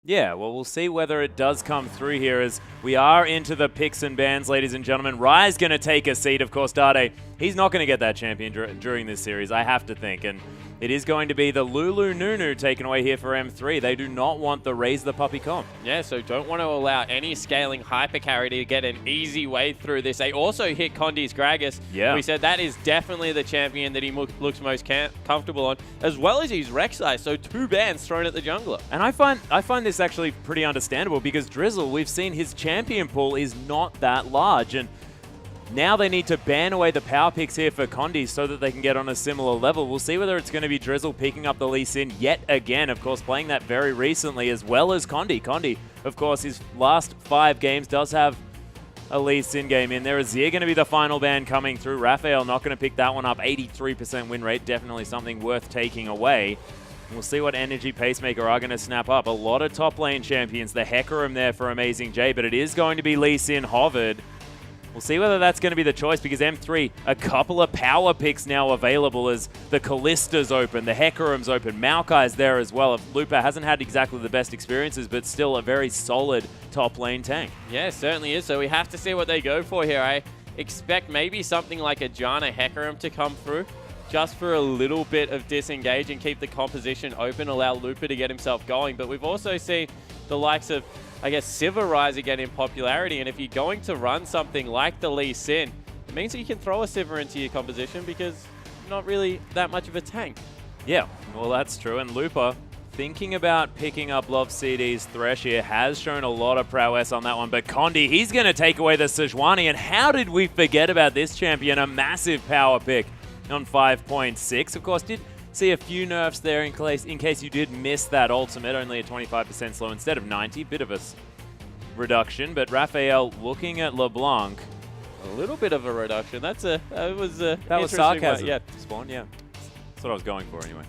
Yeah, well, we'll see whether it does come through here as we are into the picks and bans, ladies and gentlemen. Rai's going to take a seat. Of course, Dade, he's not going to get that champion during this series, I have to think. And it is going to be the Lulu Nunu taken away here for M3. They do not want the Raise the Puppy comp. Yeah, so don't want to allow any scaling hyper carry to get an easy way through this. They also hit Condi's Gragas. Yeah. We said that is definitely the champion that he looks most comfortable on, as well as his Rek'Sai. So 2 bans thrown at the jungler. And I find this actually pretty understandable because Drizzle, we've seen his champion pool is not that large. And now they need to ban away the power picks here for Condi so that they can get on a similar level. We'll see whether it's going to be Drizzle picking up the Lee Sin yet again. Of course, playing that very recently as well as Condi. Condi, of course, his last 5 games does have a Lee Sin game in there. Azir going to be the final ban coming through. Raphael not going to pick that one up. 83% win rate. Definitely something worth taking away. We'll see what Energy Pacemaker are going to snap up. A lot of top lane champions. The Hecarim there for Amazing J, but it is going to be Lee Sin hovered. We'll see whether that's going to be the choice because M3, a couple of power picks now available as the Kallista's open, the Hecarim's open, Maokai's there as well. Lupa hasn't had exactly the best experiences, but still a very solid top lane tank. Yeah, it certainly is. So we have to see what they go for here. I expect maybe something like a Janna Hecarim to come through just for a little bit of disengage and keep the composition open, allow Lupa to get himself going. But we've also seen the likes of, I guess, Sivir rise again in popularity, and if you're going to run something like the Lee Sin, it means that you can throw a Sivir into your composition because you're not really that much of a tank. Yeah, well, that's true. And Lupa, thinking about picking up Love CD's Thresh here, has shown a lot of prowess on that one. But Condi, he's going to take away the Sejuani, and how did we forget about this champion? A massive power pick on 5.6. Of course, did see a few nerfs there in case you did miss that ultimate, only at 25% slow instead of 90. Bit of a reduction, but Raphael looking at LeBlanc. A little bit of a reduction. That was sarcasm. Yeah, Spawn, yeah. That's what I was going for anyway.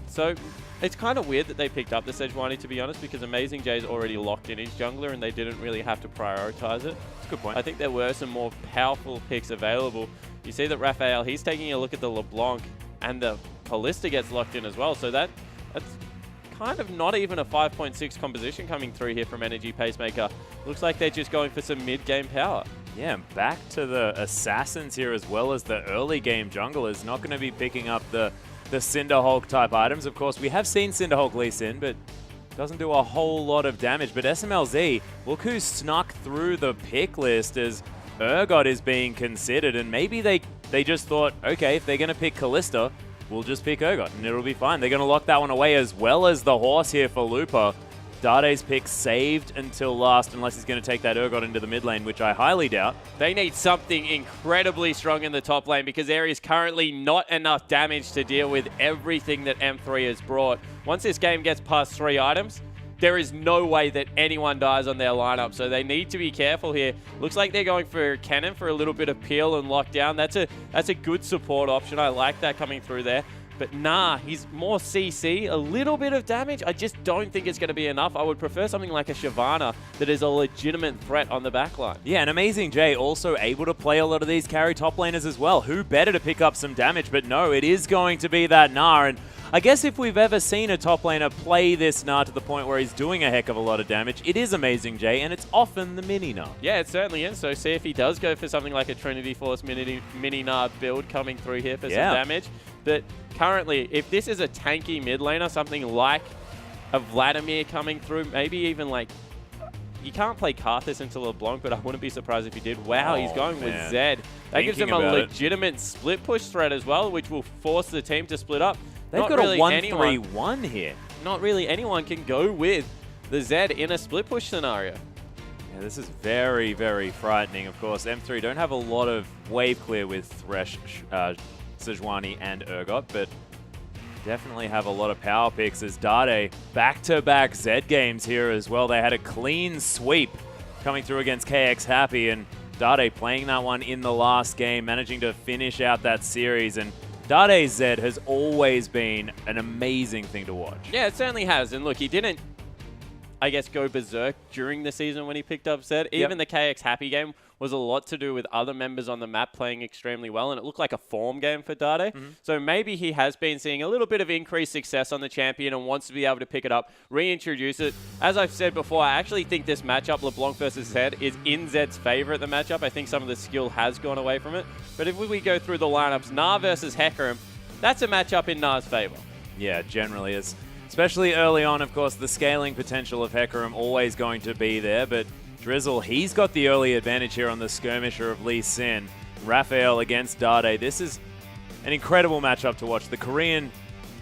So it's kind of weird that they picked up the Sejuani, to be honest, because Amazing J's already locked in his jungler and they didn't really have to prioritize it. That's a good point. I think there were some more powerful picks available. You see that Raphael, he's taking a look at the LeBlanc, and the Kallista gets locked in as well. So that's kind of not even a 5.6 composition coming through here from Energy Pacemaker. Looks like they're just going for some mid-game power. Yeah, back to the Assassins here as well as the early game junglers. Not going to be picking up the Cinderhulk type items. Of course, we have seen Cinderhulk Lee Sin, but doesn't do a whole lot of damage. But SMLZ, look who snuck through the pick list as Urgot is being considered, and maybe they just thought, okay, if they're going to pick Kallista, we'll just pick Urgot, and it'll be fine. They're going to lock that one away as well as the horse here for Lupa. Dade's pick saved until last, unless he's going to take that Urgot into the mid lane, which I highly doubt. They need something incredibly strong in the top lane because there is currently not enough damage to deal with everything that M3 has brought. Once this game gets past 3 items, there is no way that anyone dies on their lineup, so they need to be careful here. Looks like they're going for Cannon for a little bit of peel and lockdown. That's a good support option. I like that coming through there. But nah, he's more CC, a little bit of damage. I just don't think it's going to be enough. I would prefer something like a Shyvana that is a legitimate threat on the backline. Yeah, and Amazing J also able to play a lot of these carry top laners as well. Who better to pick up some damage? But no, it is going to be that Gnar. And I guess if we've ever seen a top laner play this Gnar to the point where he's doing a heck of a lot of damage, it is Amazing J, and it's often the mini Gnar. Yeah, it certainly is. So see if he does go for something like a Trinity Force mini Gnar build coming through here for some damage. But currently, if this is a tanky mid laner, something like a Vladimir coming through, maybe even like, you can't play Karthus into LeBlanc, but I wouldn't be surprised if he did. Wow, he's going with Zed. That gives him a legitimate split push threat as well, which will force the team to split up. They've got a 1-3-1 here. Not really anyone can go with the Zed in a split push scenario. Yeah, this is very, very frightening. Of course, M3 don't have a lot of wave clear with Thresh, Sejuani, and Urgot, but definitely have a lot of power picks as Dade back-to-back Zed games here as well. They had a clean sweep coming through against KX Happy, and Dade playing that one in the last game, managing to finish out that series. And Dade's Zed has always been an amazing thing to watch. Yeah, it certainly has. And look, he didn't, I guess, go berserk during the season when he picked up Zed. Even the KX Happy game was a lot to do with other members on the map playing extremely well, and it looked like a form game for Dade. So maybe he has been seeing a little bit of increased success on the champion and wants to be able to pick it up, reintroduce it. As I've said before, I actually think this matchup, LeBlanc versus Zed, is in Zed's favor at the matchup. I think some of the skill has gone away from it. But if we go through the lineups, Nah versus Hecarim, that's a matchup in Nah's favor. Yeah, generally is. Especially early on, of course, the scaling potential of Hecarim always going to be there, but Drizzle, he's got the early advantage here on the skirmisher of Lee Sin. Raphael against Dade. This is an incredible matchup to watch. The Korean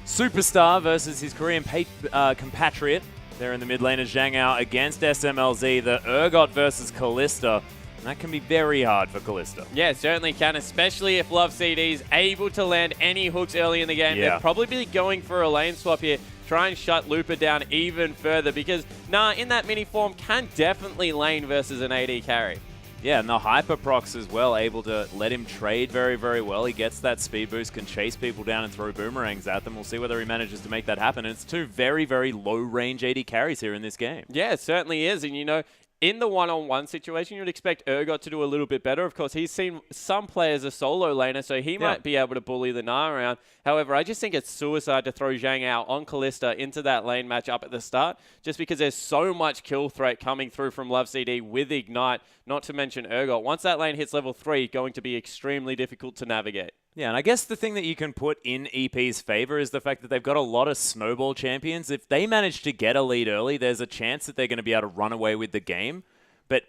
superstar versus his Korean compatriot there in the mid lane of Zhang Ao against SMLZ. The Urgot versus Kalista. And that can be very hard for Kalista. Yeah, it certainly can, especially if Love CD is able to land any hooks early in the game. Yeah. They'll probably be going for a lane swap here. Try and shut Looper down even further because Nah, in that mini form, can definitely lane versus an AD carry. Yeah, and the Hyper Procs as well, able to let him trade very, very well. He gets that speed boost, can chase people down and throw boomerangs at them. We'll see whether he manages to make that happen. And it's two very, very low-range AD carries here in this game. Yeah, it certainly is. And, you know, in the one-on-one situation, you'd expect Urgot to do a little bit better. Of course, he's seen some play as a solo laner, so he might be able to bully the Nah around. However, I just think it's suicide to throw Zhang Ao on Kalista into that lane matchup at the start, just because there's so much kill threat coming through from Love CD with Ignite, not to mention Urgot. Once that lane hits level 3, going to be extremely difficult to navigate. Yeah, and I guess the thing that you can put in EP's favor is the fact that they've got a lot of snowball champions. If they manage to get a lead early, there's a chance that they're going to be able to run away with the game. But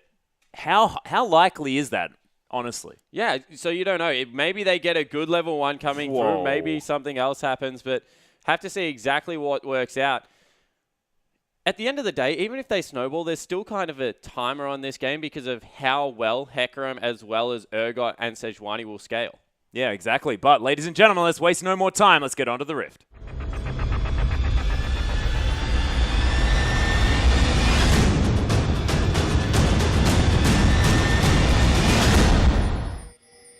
how likely is that, honestly? Yeah, so you don't know. Maybe they get a good level 1 coming through. Maybe something else happens, but have to see exactly what works out. At the end of the day, even if they snowball, there's still kind of a timer on this game because of how well Hecarim as well as Urgot and Sejuani will scale. Yeah, exactly. But, ladies and gentlemen, let's waste no more time. Let's get on to the Rift.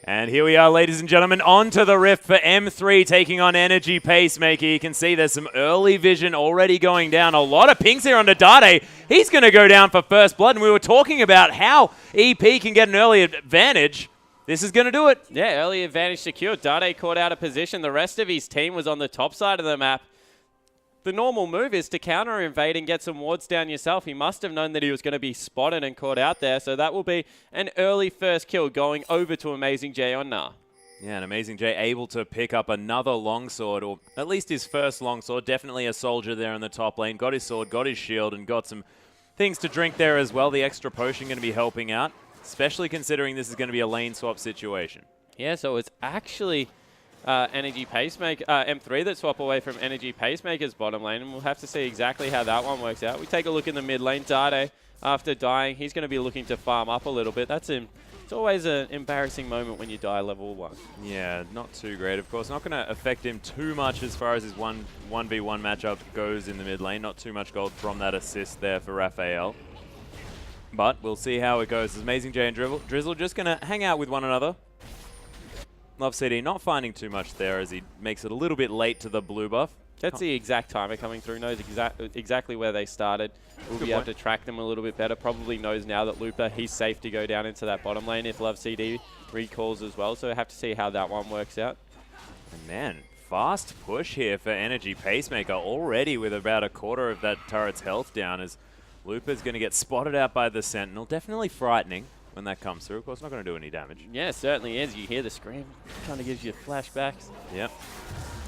And here we are, ladies and gentlemen, on to the Rift for M3 taking on Energy Pacemaker. You can see there's some early vision already going down. A lot of pings here onto Dade. He's going to go down for first blood, and we were talking about how EP can get an early advantage. This is going to do it. Yeah, early advantage secured. Dade caught out of position. The rest of his team was on the top side of the map. The normal move is to counter-invade and get some wards down yourself. He must have known that he was going to be spotted and caught out there, so that will be an early first kill going over to Amazing J on Nah. Yeah, and Amazing J able to pick up another longsword, or at least his first longsword. Definitely a soldier there in the top lane. Got his sword, got his shield, and got some things to drink there as well. The extra potion going to be helping out, especially considering this is going to be a lane swap situation. Yeah, so it's actually Energy Pacemaker, M3 that swap away from Energy Pacemaker's bottom lane, and we'll have to see exactly how that one works out. We take a look in the mid lane. Dade, after dying, he's going to be looking to farm up a little bit. That's him. It's always an embarrassing moment when you die level 1. Yeah, not too great, of course. Not going to affect him too much as far as his 1v1 matchup goes in the mid lane. Not too much gold from that assist there for Raphael. But we'll see how it goes. Amazing J and Drizzle just going to hang out with one another. Love CD not finding too much there as he makes it a little bit late to the blue buff. That's the exact timer coming through. Knows exactly where they started. We'll be able to track them a little bit better. Probably knows now that Looper, he's safe to go down into that bottom lane if Love CD recalls as well. So we'll have to see how that one works out. And man, fast push here for Energy Pacemaker already with about a quarter of that turret's health down as Looper's going to get spotted out by the Sentinel. Definitely frightening when that comes through. Of course, not going to do any damage. Yeah, it certainly is. You hear the scream. Kind of gives you flashbacks. Yep.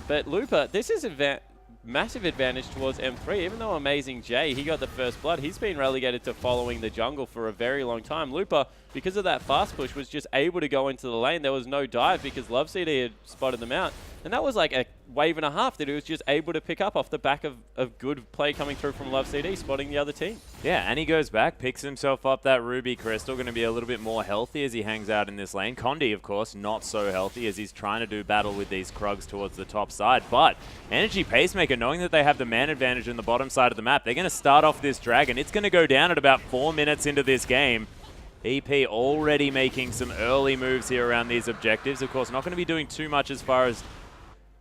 But Looper, this is a massive advantage towards M3. Even though Amazing J, he got the first blood, he's been relegated to following the jungle for a very long time. Looper, because of that fast push, was just able to go into the lane. There was no dive because Love CD had spotted them out. And that was like a wave and a half that he was just able to pick up off the back of good play coming through from Love CD, spotting the other team. Yeah, and he goes back, picks himself up that Ruby Crystal, going to be a little bit more healthy as he hangs out in this lane. Condi, of course, not so healthy as he's trying to do battle with these Krugs towards the top side. But Energy Pacemaker, knowing that they have the man advantage in the bottom side of the map, they're going to start off this dragon. It's going to go down at about 4 minutes into this game. EP already making some early moves here around these objectives. Of course, not going to be doing too much as far as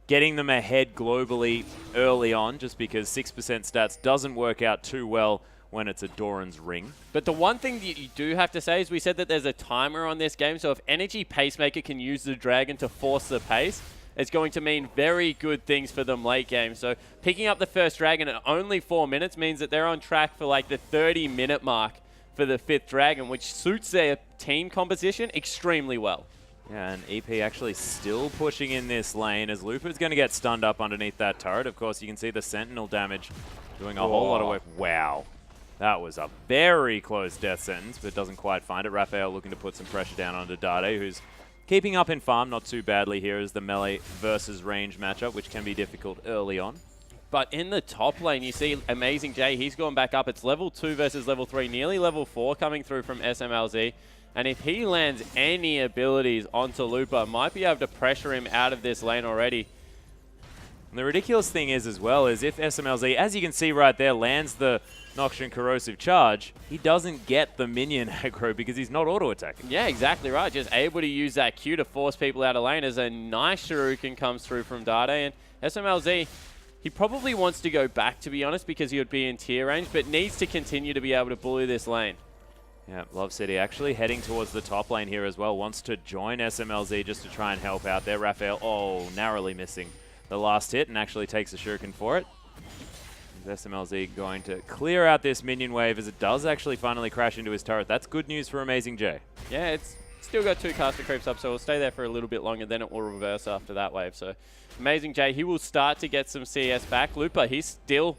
getting them ahead globally early on, just because 6% stats doesn't work out too well when it's a Doran's ring. But the one thing that you do have to say is we said that there's a timer on this game, so if Energy Pacemaker can use the Dragon to force the pace, it's going to mean very good things for them late game. So picking up the first Dragon at only 4 minutes means that they're on track for like the 30-minute mark for the 5th Dragon, which suits their team composition extremely well. Yeah, and EP actually still pushing in this lane as Lupa's going to get stunned up underneath that turret. Of course, you can see the Sentinel damage doing a whole lot of work. Wow. That was a very close death sentence, but doesn't quite find it. Raphael looking to put some pressure down onto Dade, who's keeping up in farm not too badly here as the melee versus range matchup, which can be difficult early on. But in the top lane, you see Amazing J, he's gone back up. It's level 2 versus level 3, nearly level 4 coming through from SMLZ. And if he lands any abilities onto Lupa, might be able to pressure him out of this lane already. And the ridiculous thing is as well is if SMLZ, as you can see right there, lands the Noxian Corrosive Charge, he doesn't get the minion aggro because he's not auto-attacking. Yeah, exactly right. Just able to use that Q to force people out of lane as a nice shuriken comes through from Dade. And SMLZ, he probably wants to go back, to be honest, because he would be in tier range, but needs to continue to be able to bully this lane. Yeah, Love City actually heading towards the top lane here as well. Wants to join SMLZ just to try and help out there. Raphael, narrowly missing the last hit and actually takes a shuriken for it. Is SMLZ going to clear out this minion wave as it does actually finally crash into his turret. That's good news for Amazing J. Yeah, it's still got 2 caster creeps up, so it'll stay there for a little bit longer, then it will reverse after that wave. So Amazing J, he will start to get some CS back. Lupa, he's still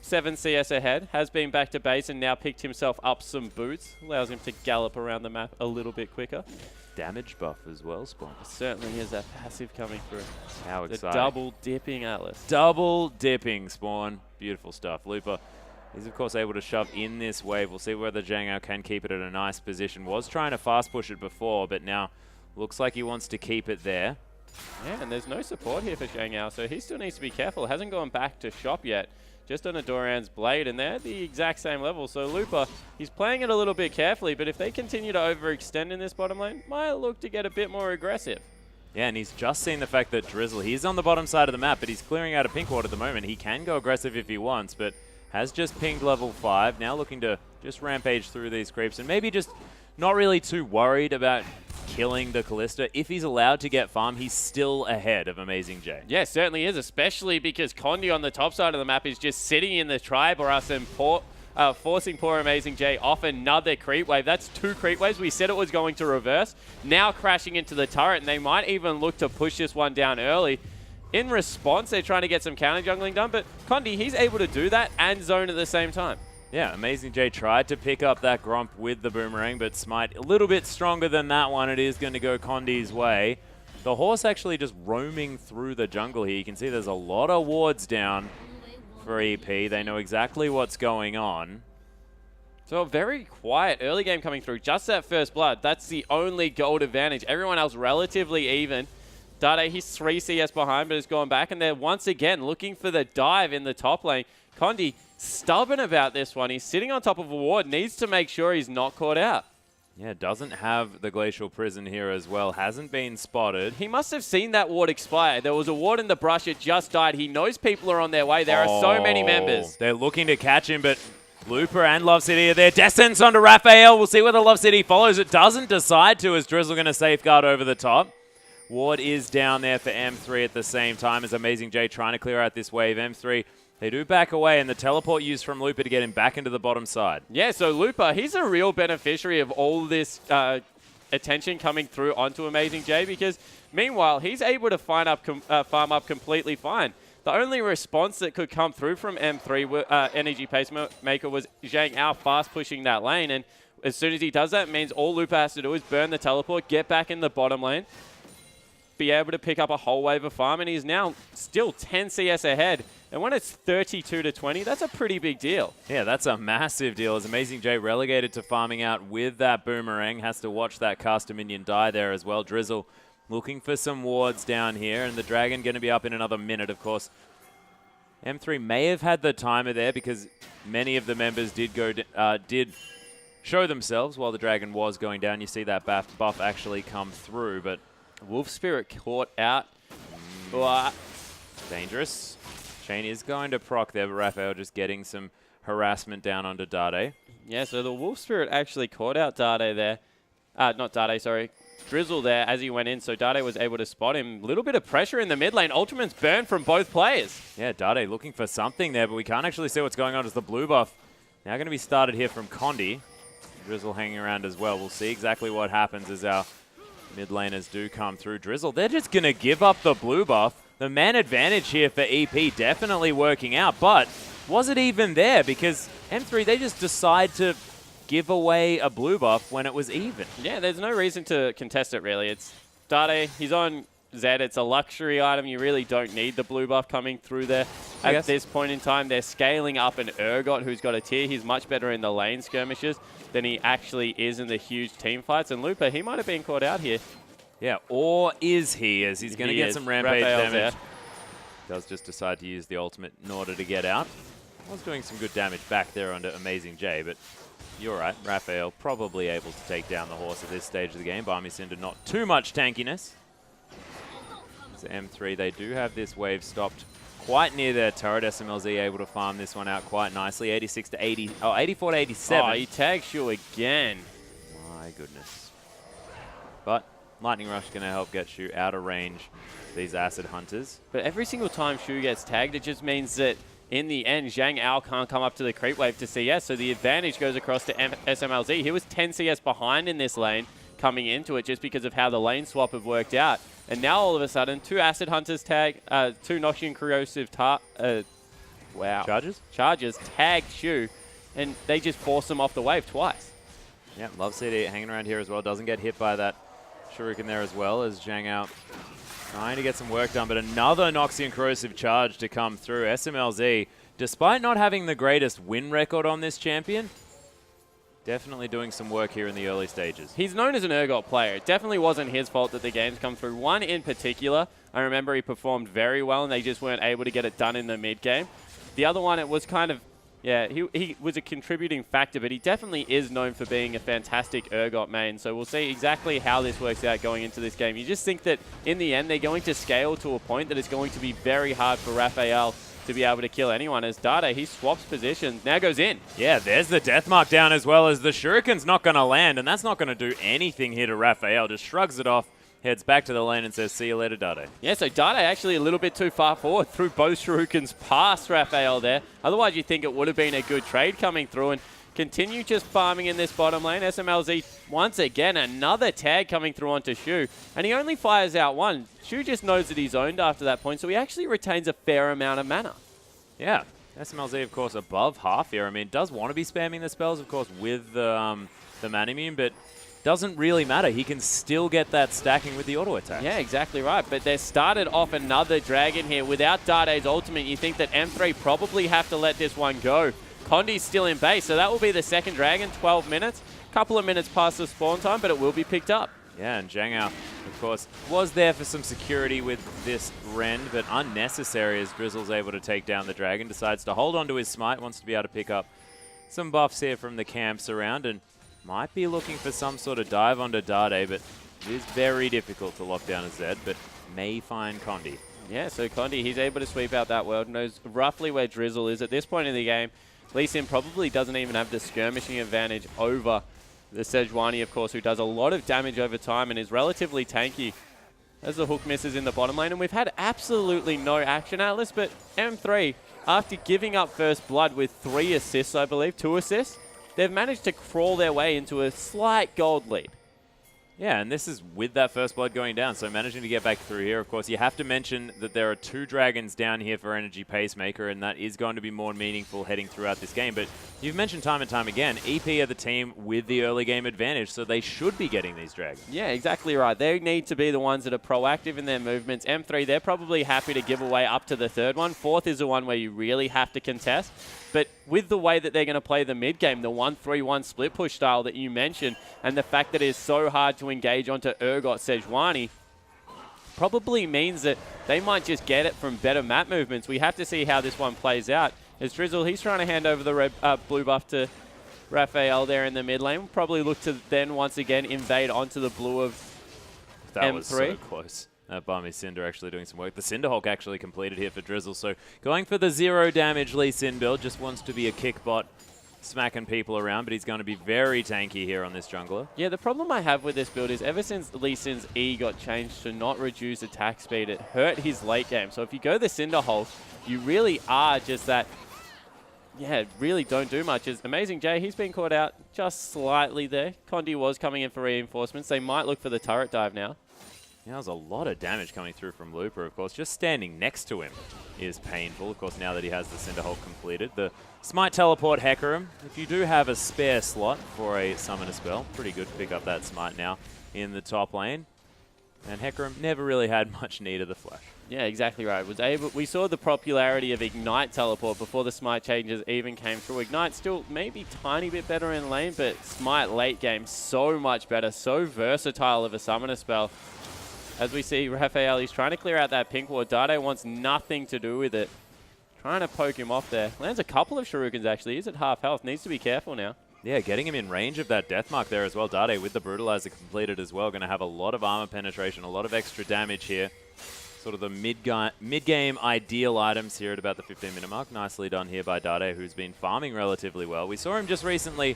7 CS ahead, has been back to base and now picked himself up some boots. Allows him to gallop around the map a little bit quicker. Damage buff as well, Spawn. Certainly is that passive coming through. How exciting. The double dipping Atlas. Double dipping, Spawn. Beautiful stuff. Lupa is, of course, able to shove in this wave. We'll see whether Zhangao can keep it at a nice position. Was trying to fast push it before, but now looks like he wants to keep it there. Yeah, and there's no support here for Zhangao, so he still needs to be careful. Hasn't gone back to shop yet. Just on a Doran's Blade, and they're at the exact same level. So Lupa, he's playing it a little bit carefully, but if they continue to overextend in this bottom lane, might look to get a bit more aggressive. Yeah, and he's just seen the fact that Drizzle, he's on the bottom side of the map, but he's clearing out a pink ward at the moment. He can go aggressive if he wants, but has just pinged level 5. Now looking to just rampage through these creeps, and maybe just not really too worried about killing the Callista. If he's allowed to get farm, he's still ahead of Amazing J. Yeah, certainly is, especially because Condi on the top side of the map is just sitting in the tribe or us and forcing poor Amazing J off another creep wave. That's 2 creep waves. We said it was going to reverse. Now crashing into the turret, and they might even look to push this one down early. In response, they're trying to get some counter jungling done, but Condi, he's able to do that and zone at the same time. Yeah, Amazing J tried to pick up that Gromp with the Boomerang, but Smite a little bit stronger than that one. It is going to go Condi's way. The horse actually just roaming through the jungle here. You can see there's a lot of wards down for EP. They know exactly what's going on. So a very quiet early game coming through. Just that first blood. That's the only gold advantage. Everyone else relatively even. Dade, he's 3 CS behind, but has gone back, and they're once again looking for the dive in the top lane. Condi, stubborn about this one. He's sitting on top of a ward, needs to make sure he's not caught out. Yeah, doesn't have the Glacial Prison here as well. Hasn't been spotted. He must have seen that ward expire. There was a ward in the brush. It just died. He knows people are on their way. There are so many members. They're looking to catch him, but Lupa and Love City are there. Descents onto Raphael. We'll see whether Love City follows. It doesn't decide to, as Drizzle going to safeguard over the top. Ward is down there for M3 at the same time as Amazing J trying to clear out this wave. M3, they do back away, and the teleport used from Lupa to get him back into the bottom side. Yeah, so Lupa, he's a real beneficiary of all this attention coming through onto Amazing J, because meanwhile, he's able to farm up completely fine. The only response that could come through from M3, Energy Pacemaker, was Zhang Ao fast pushing that lane, and as soon as he does that, it means all Lupa has to do is burn the teleport, get back in the bottom lane, be able to pick up a whole wave of farm, and he's now still 10 CS ahead. And when it's 32-20, that's a pretty big deal. Yeah, that's a massive deal. As Amazing J relegated to farming out with that Boomerang, has to watch that caster minion die there as well. Drizzle looking for some wards down here, and the Dragon going to be up in another minute, of course. M3 may have had the timer there because many of the members did show themselves while the Dragon was going down. You see that buff actually come through, but Wolf Spirit caught out. Dangerous. Shane is going to proc there, but Raphael just getting some harassment down onto Dade. Yeah, so the Wolf Spirit actually caught out Dade there. Not Dade, sorry. Drizzle there as he went in, so Dade was able to spot him. A little bit of pressure in the mid lane. Ultimate's burned from both players. Yeah, Dade looking for something there, but we can't actually see what's going on as the blue buff now going to be started here from Condi. Drizzle hanging around as well. We'll see exactly what happens as our mid laners do come through. Drizzle, they're just going to give up the blue buff. The man advantage here for EP definitely working out, but was it even there? Because M3, they just decide to give away a blue buff when it was even. Yeah, there's no reason to contest it, really. It's Dade, he's on Zed. It's a luxury item. You really don't need the blue buff coming through there. At this point in time, they're scaling up an Urgot who's got a tier. He's much better in the lane skirmishes than he actually is in the huge team fights. And Looper, he might have been caught out here. Yeah, or is he? As he's going to get some rampage Raphael's damage. there. Does just decide to use the ultimate in order to get out. Was doing some good damage back there under Amazing J, but you're right. Raphael probably able to take down the horse at this stage of the game. Barmy Cinder not too much tankiness. So M3, they do have this wave stopped quite near their turret. SMLZ able to farm this one out quite nicely. 86 to 80, oh, 84 to 87. Oh, he tags you again. My goodness. But Lightning Rush going to help get Shu out of range, these Acid Hunters. But every single time Shu gets tagged, it just means that in the end, Zhang Ao can't come up to the creep wave to CS, so the advantage goes across to SMLZ. He was 10 CS behind in this lane coming into it just because of how the lane swap have worked out. And now all of a sudden, two Acid Hunters tag, two Noxian Corrosive Charges tagged Shu, and they just force him off the wave twice. Yeah, Love CD hanging around here as well. Doesn't get hit by that Shuriken there as well as Zhang Ao trying to get some work done, but another Noxian Corrosive Charge to come through. SMLZ, despite not having the greatest win record on this champion, definitely doing some work here in the early stages. He's known as an Urgot player. It definitely wasn't his fault that the games come through. One in particular, I remember he performed very well and they just weren't able to get it done in the mid game. The other one, it was kind of, yeah, he was a contributing factor, but he definitely is known for being a fantastic Urgot main. So we'll see exactly how this works out going into this game. You just think that in the end, they're going to scale to a point that it's going to be very hard for Raphael to be able to kill anyone. As Dade, he swaps positions, now goes in. Yeah, there's the death mark down as well as the Shuriken's not going to land, and that's not going to do anything here to Raphael. Just shrugs it off, heads back to the lane and says, see you later, Dade. Yeah, so Dade actually a little bit too far forward, threw both Shurikens past Raphael there. Otherwise, you'd think it would have been a good trade coming through, and continue just farming in this bottom lane. SMLZ, once again, another tag coming through onto Shu, and he only fires out one. Shu just knows that he's owned after that point, so he actually retains a fair amount of mana. Yeah, SMLZ, of course, above half here. I mean, does want to be spamming the spells, of course, with the Manimune, but doesn't really matter. He can still get that stacking with the auto attack. Yeah, exactly right. But they started off another dragon here. Without Dade's ultimate, you think that M3 probably have to let this one go. Condi's still in base, so that will be the second dragon, 12 minutes. Couple of minutes past the spawn time, but it will be picked up. Yeah, and Zhang Ao, of course, was there for some security with this Rend, but unnecessary as Drizzle's able to take down the dragon. Decides to hold on to his smite, wants to be able to pick up some buffs here from the camps around, and might be looking for some sort of dive onto Dade, but it is very difficult to lock down a Zed, but may find Condi. Yeah, so Condi, he's able to sweep out that world, knows roughly where Drizzle is. At this point in the game, Lee Sin probably doesn't even have the skirmishing advantage over the Sejuani, of course, who does a lot of damage over time and is relatively tanky as the hook misses in the bottom lane. And we've had absolutely no action, Atlas, but M3, after giving up first blood with 3 assists, I believe, 2 assists, they've managed to crawl their way into a slight gold lead. Yeah, and this is with that first blood going down, so managing to get back through here. Of course, you have to mention that there are 2 dragons down here for Energy Pacemaker, and that is going to be more meaningful heading throughout this game. But you've mentioned time and time again, EP are the team with the early game advantage, so they should be getting these dragons. Yeah, exactly right. They need to be the ones that are proactive in their movements. M3, they're probably happy to give away up to the 3rd one. 4th is the one where you really have to contest. But with the way that they're going to play the mid game, the 1-3-1 split push style that you mentioned, and the fact that it is so hard to engage onto Urgot Sejuani, probably means that they might just get it from better map movements. We have to see how this one plays out. As Drizzle, he's trying to hand over the blue buff to Raphael there in the mid lane. We'll probably look to then once again invade onto the blue of that M3. Was so close. Barmy Cinder actually doing some work. The Cinderhawk actually completed here for Drizzle. So going for the 0 damage Lee Sin build. Just wants to be a kick bot, smacking people around, but he's going to be very tanky here on this jungler. Yeah, the problem I have with this build is ever since Lee Sin's E got changed to not reduce attack speed, it hurt his late game. So if you go the Cinderhawk, you really are just that, yeah, really don't do much. It's Amazing J, he's been caught out just slightly there. Condi was coming in for reinforcements. They might look for the turret dive now. Yeah, there's a lot of damage coming through from Looper, of course. Just standing next to him is painful, of course, now that he has the Cinderhawk completed. The Smite Teleport Hecarim, if you do have a spare slot for a Summoner spell, pretty good to pick up that Smite now in the top lane. And Hecarim never really had much need of the Flash. Yeah, exactly right. We saw the popularity of Ignite Teleport before the Smite changes even came through. Ignite still maybe tiny bit better in lane, but Smite late game so much better, so versatile of a Summoner spell. As we see, Raphael, he's trying to clear out that pink ward. Dade wants nothing to do with it. Trying to poke him off there. Lands a couple of shurikens, actually. He's at half health. Needs to be careful now. Yeah, getting him in range of that death mark there as well. Dade with the Brutalizer completed as well. Going to have a lot of armor penetration, a lot of extra damage here. Sort of the mid-game ideal items here at about the 15-minute mark. Nicely done here by Dade, who's been farming relatively well. We saw him just recently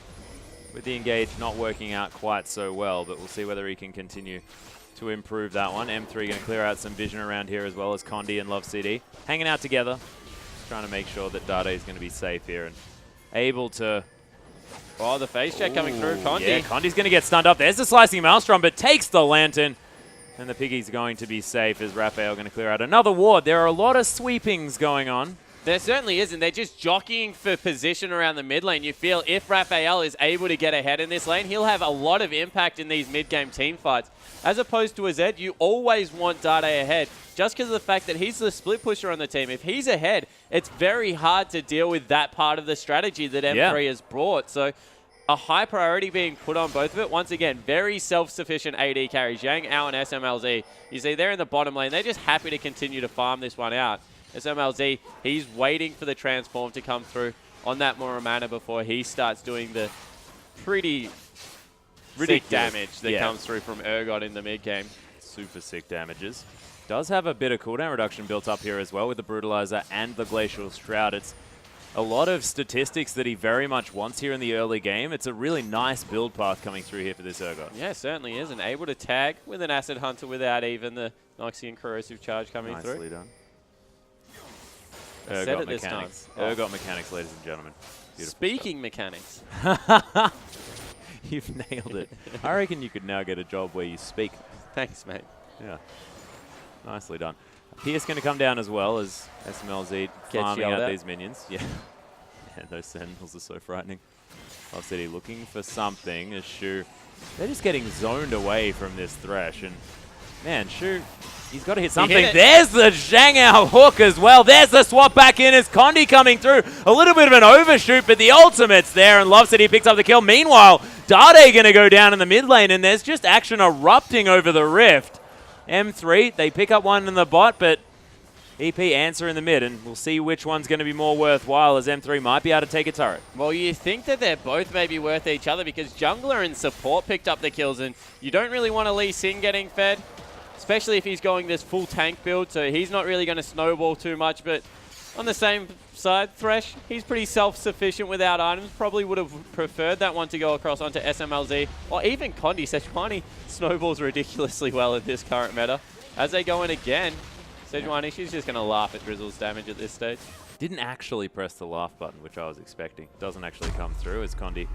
with the engage not working out quite so well, but we'll see whether he can continue to improve that one. M3 going to clear out some vision around here as well as Condi and Love CD. Hanging out together, trying to make sure that Dade is going to be safe here and able to... Oh, the face check coming through. Condi. Yeah, Condi's going to get stunned up. There's the Slicing Maelstrom, but takes the Lantern. And the Piggy's going to be safe as Raphael going to clear out another ward. There are a lot of sweepings going on. There certainly isn't. They're just jockeying for position around the mid lane. You feel if Raphael is able to get ahead in this lane, he'll have a lot of impact in these mid-game team fights. As opposed to a Zed, you always want Dade ahead just because of the fact that he's the split pusher on the team. If he's ahead, it's very hard to deal with that part of the strategy that M3 has brought. So a high priority being put on both of it. Once again, very self-sufficient AD carry. Zhang, Ao, and SMLZ. You see, they're in the bottom lane. They're just happy to continue to farm this one out. SMLZ, he's waiting for the transform to come through on that Muramana before he starts doing the pretty sick damage that comes through from Urgot in the mid-game. Super sick damages. Does have a bit of cooldown reduction built up here as well with the Brutalizer and the Glacial Shroud. It's a lot of statistics that he very much wants here in the early game. It's a really nice build path coming through here for this Urgot. Yeah, certainly is. And able to tag with an Acid Hunter without even the Noxian Corrosive Charge coming through. Nicely done. Urgot mechanics. Urgot mechanics, ladies and gentlemen. Beautiful Speaking mechanics. You've nailed it. I reckon you could now get a job where you speak. Thanks, mate. Yeah. Nicely done. Pierce going to come down as well as SMLZ farming out these minions. Yeah. Yeah, those Sentinels are so frightening. Love City looking for something as Shu. They're just getting zoned away from this Thresh. And man, Shu, he's got to hit something. There's the Zhang Ao hook as well. There's the swap back in as Condi coming through. A little bit of an overshoot, but the ultimate's there, and Love City picks up the kill. Meanwhile, Dade going to go down in the mid lane, and there's just action erupting over the rift. M3, they pick up one in the bot, but EP answer in the mid, and we'll see which one's going to be more worthwhile as M3 might be able to take a turret. Well, you think that they're both maybe worth each other because jungler and support picked up the kills, and you don't really want to Lee Sin getting fed, especially if he's going this full tank build, so he's not really going to snowball too much, but on the same side, Thresh, he's pretty self-sufficient without items. Probably would have preferred that one to go across onto SMLZ, or even Condi. Sejuani snowballs ridiculously well in this current meta. As they go in again, Sejuani, she's just going to laugh at Drizzle's damage at this stage. Didn't actually press the laugh button, which I was expecting. Doesn't actually come through as Condi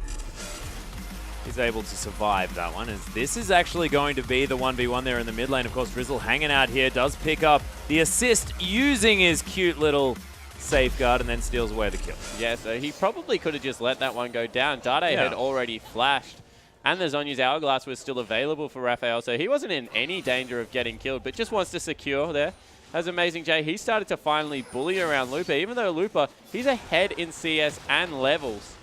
is able to survive that one. As this is actually going to be the 1v1 there in the mid lane. Of course, Drizzle hanging out here, does pick up the assist using his cute little safeguard and then steals away the kill. Yeah, so he probably could have just let that one go down. Dade had already flashed, and the Zhonya's Hourglass was still available for Raphael, so he wasn't in any danger of getting killed, but just wants to secure there. As Amazing J, he started to finally bully around Looper, even though Looper, he's ahead in CS and levels.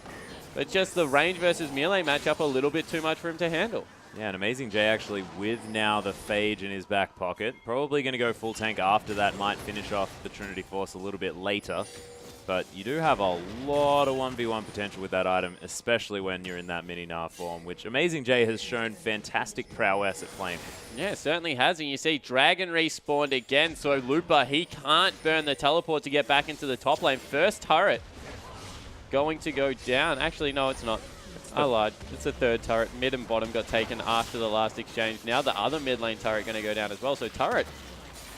But just the range versus melee matchup a little bit too much for him to handle. Yeah, and Amazing J actually with now the Phage in his back pocket. Probably going to go full tank after that. Might finish off the Trinity Force a little bit later. but you do have a lot of 1v1 potential with that item, especially when you're in that mini-Gnar form, which Amazing J has shown fantastic prowess at playing. Yeah, certainly has. And you see Dragon respawned again, so Lupa, he can't burn the teleport to get back into the top lane. First turret going to go down. Actually, no, it's not. I lied. It's the third turret. Mid and bottom got taken after the last exchange. Now the other mid lane turret going to go down as well. So turret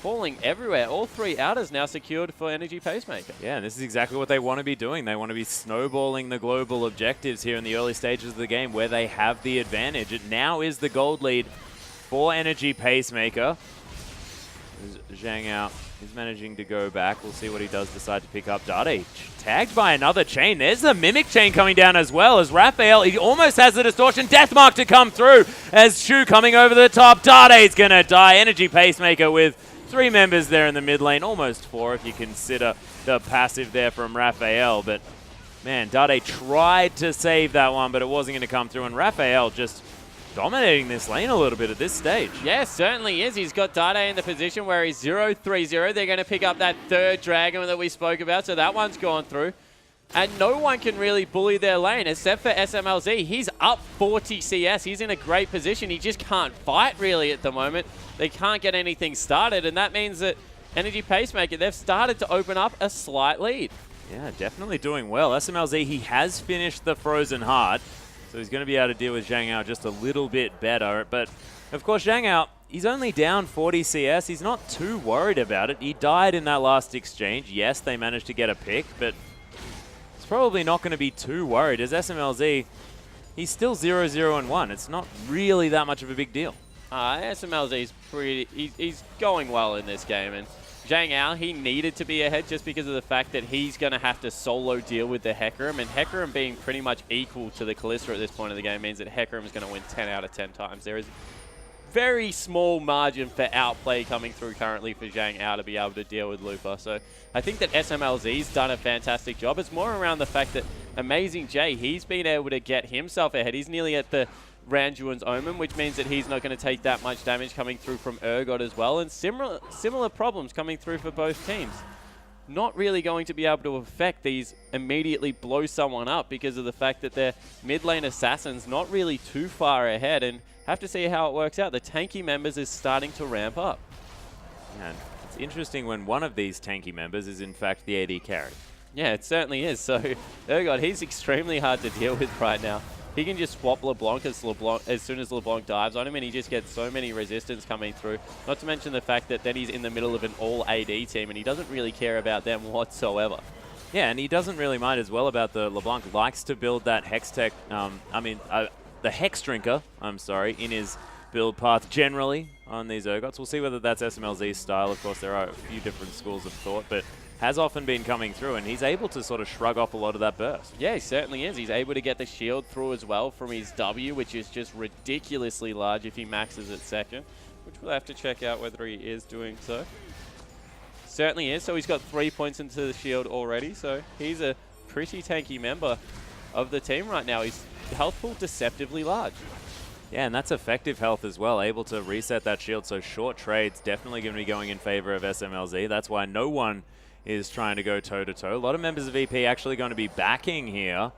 falling everywhere. All three outers now secured for Energy Pacemaker. Yeah, and this is exactly what they want to be doing. They want to be snowballing the global objectives here in the early stages of the game where they have the advantage. It now is the gold lead for Energy Pacemaker. Zhang out. He's managing to go back. We'll see what he does decide to pick up. Dade tagged by another chain. There's the Mimic chain coming down as well as Raphael. He almost has the Distortion Deathmark to come through as Shu coming over the top. Dade's going to die. Energy Pacemaker with 3 members there in the mid lane. Almost 4 if you consider the passive there from Raphael. But man, Dade tried to save that one, but it wasn't going to come through. And Raphael just dominating this lane a little bit at this stage. Yeah, certainly is. He's got Dade in the position where he's 0-3-0. They're going to pick up that third dragon that we spoke about, so that one's gone through. And no one can really bully their lane except for SMLZ. He's up 40 CS. He's in a great position. He just can't fight really at the moment. They can't get anything started, and that means that Energy Pacemaker, they've started to open up a slight lead. Yeah, definitely doing well. SMLZ, he has finished the Frozen Heart. So he's going to be able to deal with Zhang Ao just a little bit better. But, of course, Zhang Ao, he's only down 40 CS. He's not too worried about it. He died in that last exchange. Yes, they managed to get a pick, but he's probably not going to be too worried. As SMLZ, he's still 0-0-1. It's not really that much of a big deal. SMLZ's he's going well in this game. And Zhang Ao, he needed to be ahead just because of the fact that he's going to have to solo deal with the Hecarim, and Hecarim being pretty much equal to the Kalista at this point of the game means that Hecarim is going to win 10 out of 10 times. There is very small margin for outplay coming through currently for Zhang Ao to be able to deal with Lupa. So I think that SMLZ's done a fantastic job. It's more around the fact that Amazing J, he's been able to get himself ahead. He's nearly at the Randuin's Omen, which means that he's not going to take that much damage coming through from Urgot as well, and similar problems coming through for both teams. Not really going to be able to affect these immediately blow someone up because of the fact that their mid lane assassins not really too far ahead, and have to see how it works out. The tanky members is starting to ramp up. And it's interesting when one of these tanky members is in fact the AD carry. Yeah, it certainly is. So Urgot, he's extremely hard to deal with right now. He can just swap LeBlanc as soon as LeBlanc dives on him, and he just gets so many resistance coming through. Not to mention the fact that then he's in the middle of an all-AD team, and he doesn't really care about them whatsoever. Yeah, and he doesn't really mind as well about the LeBlanc. Likes to build that Hextech, the Hex Drinker, in his build path generally on these Urgots. We'll see whether that's SMLZ's style. Of course, there are a few different schools of thought, but has often been coming through, and he's able to sort of shrug off a lot of that burst. Yeah, he certainly is. He's able to get the shield through as well from his W, which is just ridiculously large if he maxes at second, which we'll have to check out whether he is doing so. Certainly is. So he's got 3 points into the shield already, so he's a pretty tanky member of the team right now. His health pool deceptively large. Yeah, and that's effective health as well, able to reset that shield, so short trades definitely going to be going in favor of SMLZ. That's why no one is trying to go toe-to-toe. A lot of members of EP actually going to be backing here.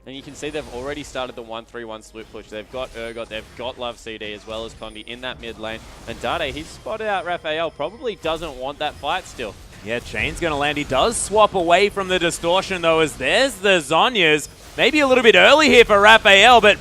And you can see they've already started the 1-3-1 split push. They've got Urgot, they've got Love CD as well as Condi in that mid lane. And Dade, he's spotted out Raphael, probably doesn't want that fight still. Yeah, Chain's going to land. He does swap away from the distortion though, as there's the Zhonya's. Maybe a little bit early here for Raphael, but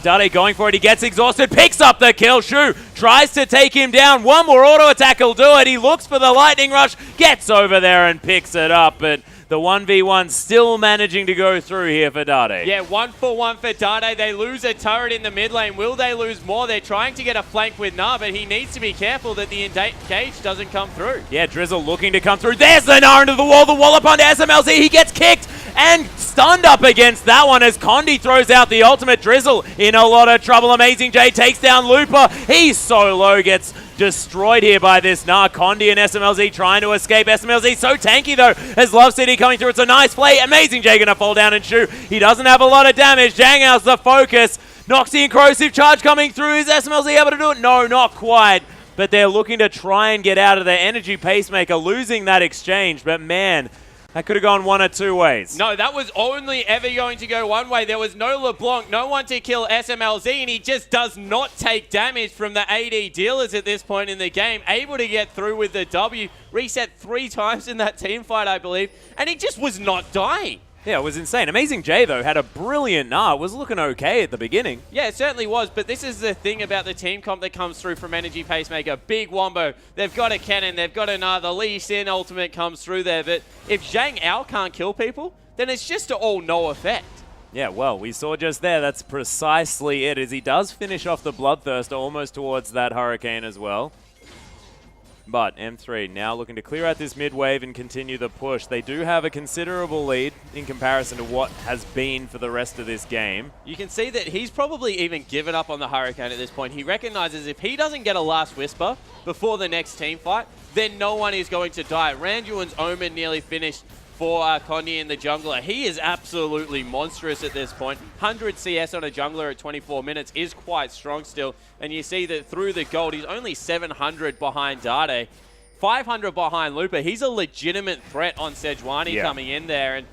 Dade going for it. He gets exhausted, picks up the kill. Shu tries to take him down. One more auto attack will do it. He looks for the lightning rush, gets over there and picks it up. But the 1v1 still managing to go through here for Dade. Yeah, 1-for-1 for Dade. They lose a turret in the mid lane. Will they lose more? They're trying to get a flank with Gnar, but he needs to be careful that the engage doesn't come through. Yeah, Drizzle looking to come through. There's the Gnar into the wall. The wallop onto SMLZ. He gets kicked and stunned up against that one as Condi throws out the ultimate. Drizzle in a lot of trouble. Amazing J takes down Lupa. He's so low, gets destroyed here by this Gnar. Condi and SMLZ trying to escape. SMLZ so tanky though as Love City coming through. It's a nice play. Amazing J gonna fall down and shoot. He doesn't have a lot of damage. Zhang Ao's the focus. Noxy and corrosive charge coming through. Is SMLZ able to do it? No, not quite. But they're looking to try and get out of their Energy Pacemaker, losing that exchange. But man, That could have gone one or two ways. No, that was only ever going to go one way. There was no LeBlanc, no one to kill SMLZ, and he just does not take damage from the AD dealers at this point in the game. Able to get through with the W. Reset 3 times in that team fight, I believe, and he just was not dying. Yeah, it was insane. Amazing J, though, had a brilliant Gnar. Was looking okay at the beginning. Yeah, it certainly was, but this is the thing about the team comp that comes through from Energy Pacemaker. Big Wombo. They've got a cannon. They've got another. Lee Sin ultimate comes through there, but if Zhang Ao can't kill people, then it's just all no effect. Yeah, well, we saw just there, that's precisely it, as he does finish off the Bloodthirster almost towards that Hurricane as well. But M3 now looking to clear out this mid wave and continue the push. They do have a considerable lead in comparison to what has been for the rest of this game. You can see that he's probably even given up on the Hurricane at this point. He recognizes if he doesn't get a last Whisper before the next team fight, then no one is going to die. Randuin's Omen nearly finished for Kondi in the jungler. He is absolutely monstrous at this point. 100 CS on a jungler at 24 minutes is quite strong still. And you see that through the gold, he's only 700 behind Dade. 500 behind Lupa. He's a legitimate threat on Sejuani coming in there. And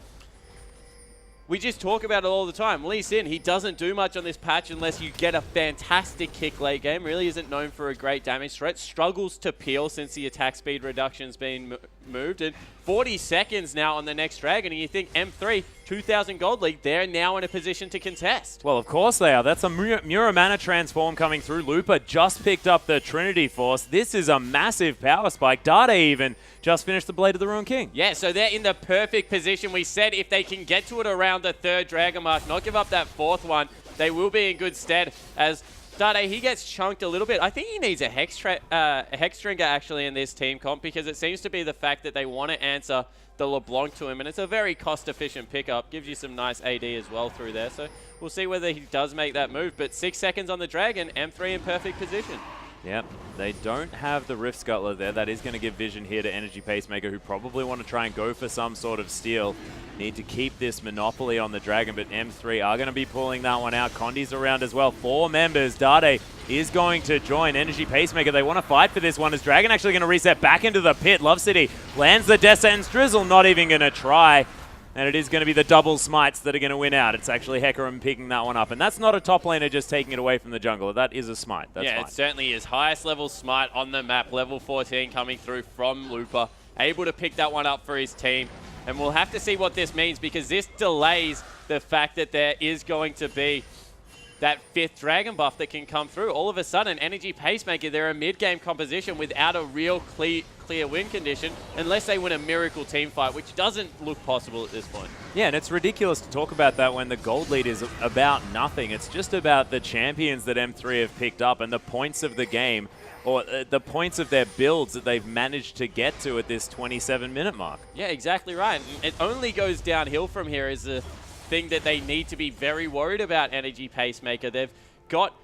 we just talk about it all the time. Lee Sin, he doesn't do much on this patch unless you get a fantastic kick late game. Really isn't known for a great damage threat. Struggles to peel since the attack speed reduction's been moved. And 40 seconds now on the next Dragon. And you think M3, 2,000 gold league, they're now in a position to contest. Well, of course they are. That's a Muramana transform coming through. Lupa just picked up the Trinity Force. This is a massive power spike. Dade even just finished the Blade of the Ruined King. Yeah, so they're in the perfect position. We said if they can get to it around the 3rd Dragon mark, not give up that 4th one, they will be in good stead as Dade, he gets chunked a little bit. I think he needs a Hexdrinker actually in this team comp because it seems to be the fact that they want to answer the LeBlanc to him, and it's a very cost-efficient pickup. Gives you some nice AD as well through there, so we'll see whether he does make that move. But 6 seconds on the Dragon, M3 in perfect position. Yep, they don't have the Rift Scuttler there. That is going to give vision here to Energy Pacemaker, who probably want to try and go for some sort of steal. Need to keep this monopoly on the Dragon, but M3 are going to be pulling that one out. Condi's around as well. 4 members. Dade is going to join Energy Pacemaker. They want to fight for this one. Is Dragon actually going to reset back into the pit? Love City lands the Death Sentence. Drizzle not even going to try. And it is going to be the double smites that are going to win out. It's actually Hecarim picking that one up. And that's not a top laner just taking it away from the jungler. That is a smite. That's fine. It certainly is. Highest level smite on the map. Level 14 coming through from Lupa. Able to pick that one up for his team. And we'll have to see what this means because this delays the fact that there is going to be that 5th Dragon buff that can come through. All of a sudden, Energy Pacemaker, they're a mid-game composition without a real clear win condition unless they win a miracle team fight, which doesn't look possible at this point. Yeah, and it's ridiculous to talk about that when the gold lead is about nothing. It's just about the champions that M3 have picked up and the points of the game, or the points of their builds that they've managed to get to at this 27-minute mark. Yeah, exactly right. It only goes downhill from here is the thing that they need to be very worried about Energy Pacemaker. They've got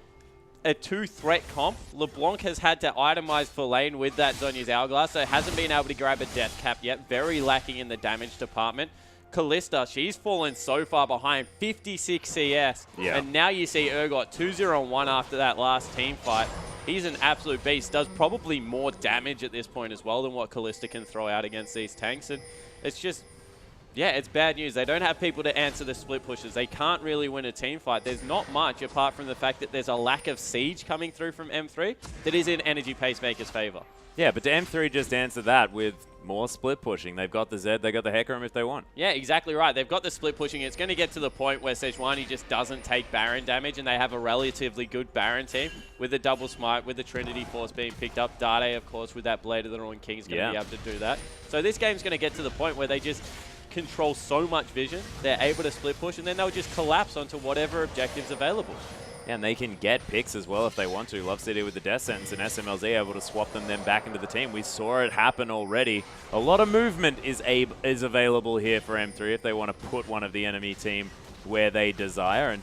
a 2-threat comp. LeBlanc has had to itemize for lane with that Zhonya's Hourglass, so hasn't been able to grab a death cap yet. Very lacking in the damage department. Kalista, she's fallen so far behind, 56 CS. Yeah. And now you see Urgot 2-0-1 after that last team fight. He's an absolute beast. Does probably more damage at this point as well than what Kalista can throw out against these tanks. And it's just, yeah, it's bad news. They don't have people to answer the split pushes. They can't really win a team fight. There's not much apart from the fact that there's a lack of siege coming through from M3 that is in Energy Pacemaker's favor. Yeah, but to M3 just answer that with more split pushing. They've got the Zed, they've got the Hecarim if they want. Yeah, exactly right. They've got the split pushing. It's going to get to the point where Sejuani just doesn't take Baron damage, and they have a relatively good Baron team with the double smite, with the Trinity Force being picked up. Dade, of course, with that Blade of the Ruined King is going to be able to do that. So this game's going to get to the point where they just control so much vision, they're able to split push, and then they'll just collapse onto whatever objective's available. And they can get picks as well if they want to. Love City with the Death Sentence and SMLZ able to swap them then back into the team. We saw it happen already. A lot of movement is available here for M3 if they want to put one of the enemy team where they desire. And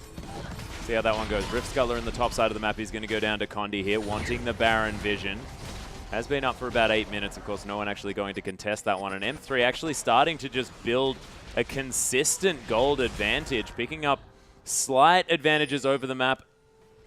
see how that one goes. Rift Scuttler in the top side of the map. He's going to go down to Condi here, wanting the Baron vision. Has been up for about 8 minutes. Of course, no one actually going to contest that one. And M3 actually starting to just build a consistent gold advantage, picking up slight advantages over the map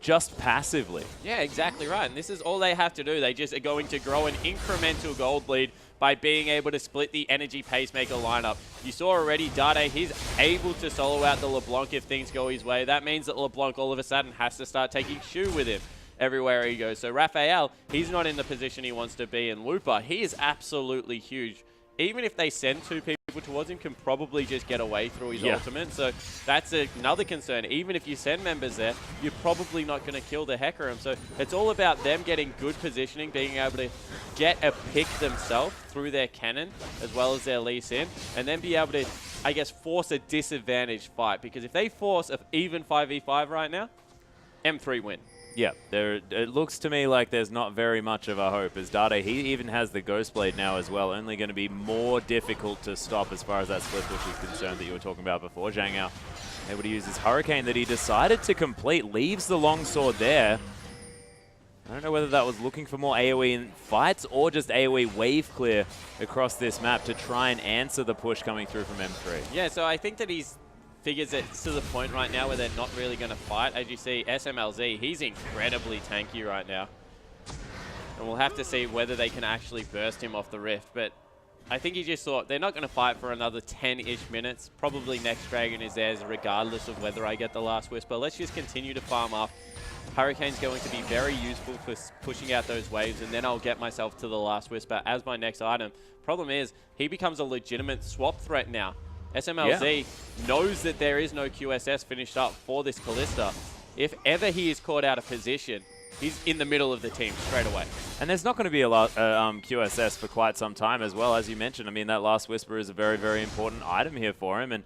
just passively. Yeah, exactly right. And this is all they have to do. They just are going to grow an incremental gold lead by by being able to split the Energy Pacemaker lineup. You saw already Dade, he's able to solo out the LeBlanc if things go his way. That means that LeBlanc all of a sudden has to start taking Shu with him everywhere he goes. So Raphael, he's not in the position he wants to be, and Lupa, he is absolutely huge. Even if they send 2 people towards him, can probably just get away through his ultimate. So that's another concern. Even if you send members there, you're probably not going to kill the Hecarim. So it's all about them getting good positioning, being able to get a pick themselves through their cannon as well as their Lee Sin, and then be able to, I guess, force a disadvantaged fight. Because if they force an even 5v5 right now, M3 win. Yeah, it looks to me like there's not very much of a hope, as Dade, he even has the Ghost Blade now as well, only going to be more difficult to stop as far as that split push is concerned that you were talking about before. Zhang Yao able to use his Hurricane that he decided to complete, leaves the longsword there. I don't know whether that was looking for more AoE in fights or just AoE wave clear across this map to try and answer the push coming through from M3. Yeah, so I think that figures it's to the point right now where they're not really going to fight. As you see, SMLZ, he's incredibly tanky right now. And we'll have to see whether they can actually burst him off the rift. But I think he just thought they're not going to fight for another 10-ish minutes. Probably next Dragon is theirs regardless of whether I get the last Whisper. Let's just continue to farm up. Hurricane's going to be very useful for pushing out those waves, and then I'll get myself to the last Whisper as my next item. Problem is, he becomes a legitimate swap threat now. SMLZ knows that there is no QSS finished up for this Kalista. If ever he is caught out of position, he's in the middle of the team straight away. And there's not going to be a lot QSS for quite some time as well, as you mentioned. I mean, that last Whisper is a very, very important item here for him. And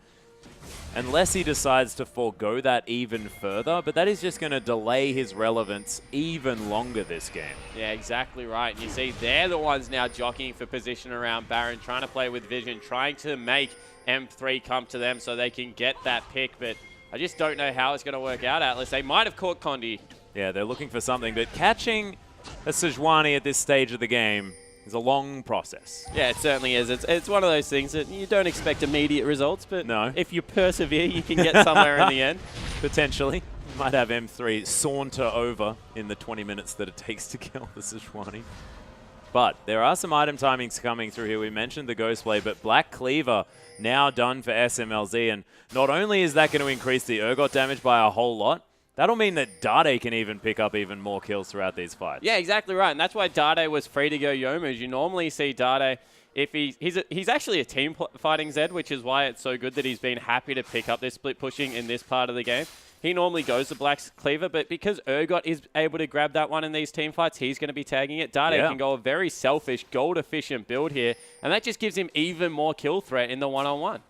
unless he decides to forego that even further, but that is just going to delay his relevance even longer this game. Yeah, exactly right. And you see, they're the ones now jockeying for position around Baron, trying to play with vision, trying to make M3 come to them so they can get that pick, but I just don't know how it's going to work out, Atlas. They might have caught Condi. Yeah, they're looking for something, but catching a Sejuani at this stage of the game is a long process. Yeah, it certainly is. It's one of those things that you don't expect immediate results, but if you persevere, you can get somewhere in the end. Potentially. You might have M3 saunter over in the 20 minutes that it takes to kill the Sejuani. But there are some item timings coming through here. We mentioned the Ghost Blade, but Black Cleaver now done for SMLZ. And not only is that going to increase the Urgot damage by a whole lot, that'll mean that Dade can even pick up even more kills throughout these fights. Yeah, exactly right. And that's why Dade was free to go Yomu. You normally see Dade, if he's actually a team fighting Zed, which is why it's so good that he's been happy to pick up this split pushing in this part of the game. He normally goes to Black Cleaver, but because Urgot is able to grab that one in these team fights, he's going to be tagging it. Dade can go a very selfish, gold-efficient build here, and that just gives him even more kill threat in the one-on-one.